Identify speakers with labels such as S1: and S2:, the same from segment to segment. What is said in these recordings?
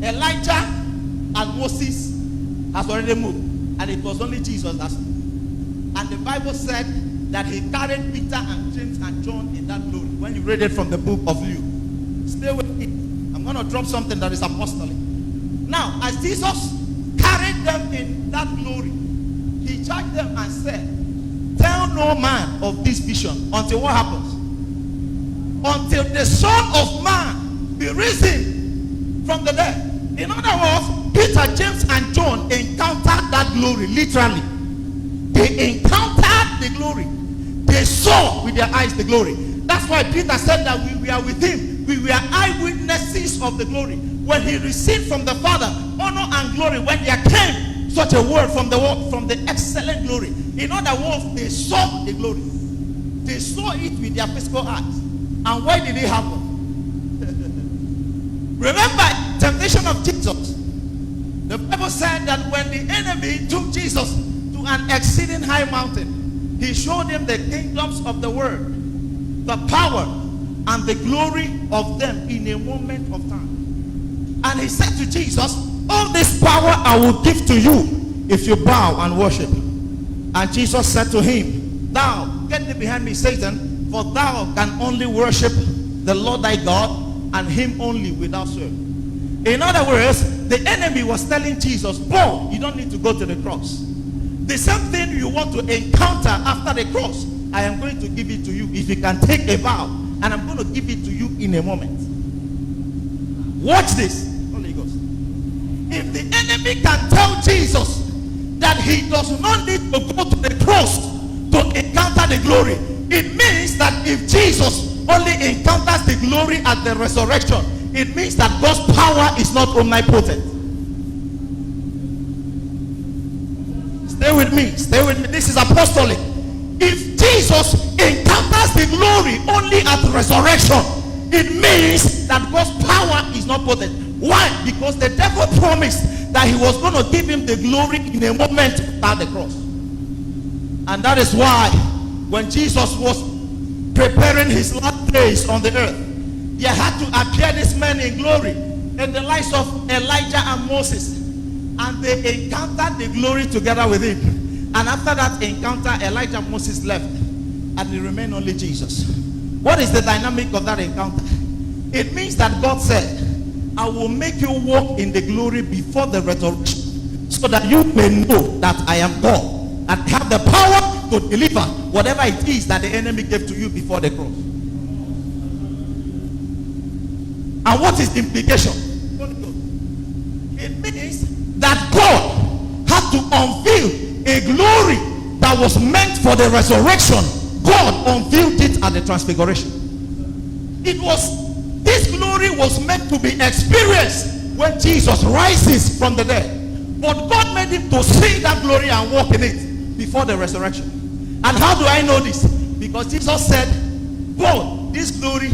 S1: Elijah and Moses has already moved, and it was only Jesus that stood. And the Bible said that he carried Peter and James and John in that glory. When you read it from the book of Luke, stay with me. I'm going to drop something that is apostolic. Now, as Jesus carried them in that glory, he charged them and said, tell no man of this vision until what happens? Until the Son of Man be risen from the dead. In other words, Peter, James, and John encountered that glory, literally. They encountered the glory. They saw with their eyes the glory. That's why Peter said that we were with him. We were eyewitnesses of the glory. When he received from the Father honor and glory, when there came such a word from the excellent glory. In other words, they saw the glory. They saw it with their physical eyes. And why did it happen? Remember temptation of Jesus. The Bible said that when the enemy took Jesus to an exceeding high mountain, he showed him the kingdoms of the world, the power and the glory of them in a moment of time. And he said to Jesus, all this power I will give to you if you bow and worship. And Jesus said to him, thou, get thee behind me, Satan, for thou can only worship the Lord thy God, and him only without serving. In other words, the enemy was telling Jesus, Paul, you don't need to go to the cross. The same thing you want to encounter after the cross, I am going to give it to you if you can take a vow, and I'm going to give it to you in a moment. Watch this, Holy Ghost. If the enemy can tell Jesus that he does not need to go to the cross to encounter the glory, it means that if Jesus only encounters the glory at the resurrection, it means that God's power is not omnipotent. Stay with me. Stay with me. This is apostolic. If Jesus encounters the glory only at resurrection, it means that God's power is not potent. Why? Because the devil promised that he was going to give him the glory in a moment at the cross. And that is why when Jesus was preparing his last days on the earth, there had to appear this man in glory in the lives of Elijah and Moses, and they encountered the glory together with him. And after that encounter, Elijah and Moses left, and it remained only Jesus. What is the dynamic of that encounter? It means that God said, I will make you walk in the glory before the resurrection, so that you may know that I am God and have the power to deliver whatever it is that the enemy gave to you before the cross. And what is the implication? It means that God had to unveil a glory that was meant for the resurrection. God unveiled it at the Transfiguration. This glory was meant to be experienced when Jesus rises from the dead. But God made him to see that glory and walk in it before the resurrection. And how do I know this? Because Jesus said, God, this glory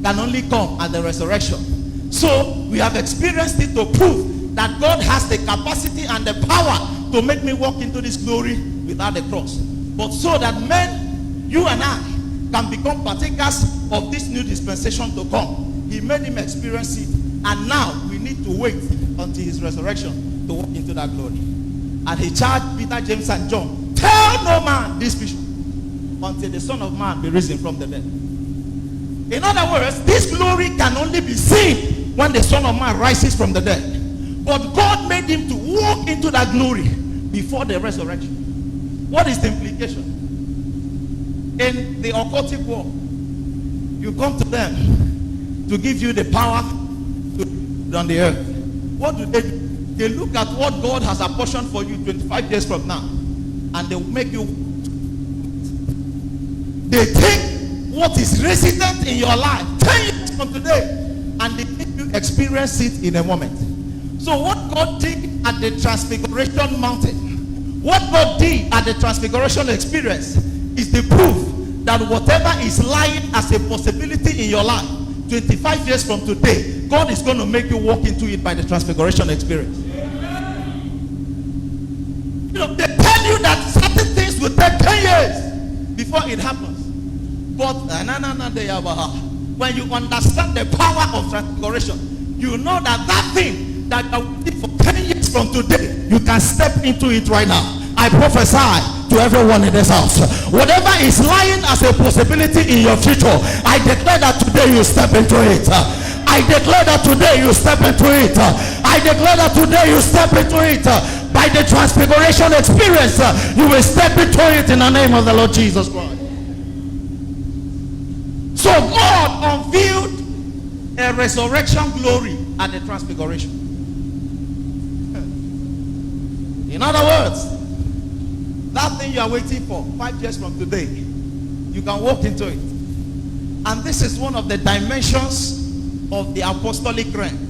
S1: can only come at the resurrection. So we have experienced it to prove that God has the capacity and the power to make me walk into this glory without the cross. But so that men, you and I, can become partakers of this new dispensation to come, he made him experience it. And now we need to wait until his resurrection to walk into that glory. And he charged Peter, James, and John, tell no man this vision until the Son of Man be risen from the dead. In other words, this glory can only be seen when the Son of Man rises from the dead. But God made him to walk into that glory before the resurrection. What is the implication? In the occultic world, you come to them to give you the power to be on the earth. What do? They look at what God has apportioned for you 25 years from now, and they will make you. They take what is resident in your life 10 years from today, and they make you experience it in a moment. So what God did at the Transfiguration mountain, what God did at the Transfiguration experience, is the proof that whatever is lying as a possibility in your life 25 years from today, God is going to make you walk into it by the Transfiguration experience. You know, they tell you that certain things will take 10 years before it happens. But when you understand the power of Transfiguration, you know that that thing that are waiting for 10 years from today, you can step into it right now. I prophesy to everyone in this house, whatever is lying as a possibility in your future, I declare that today you step into it. I declare that today you step into it. I declare that today you step into it. By the transfiguration experience, you will step into it in the name of the Lord Jesus Christ. So God unveiled a resurrection glory at the transfiguration. In other words, that thing you are waiting for 5 years from today, you can walk into it. And this is one of the dimensions of the apostolic realm.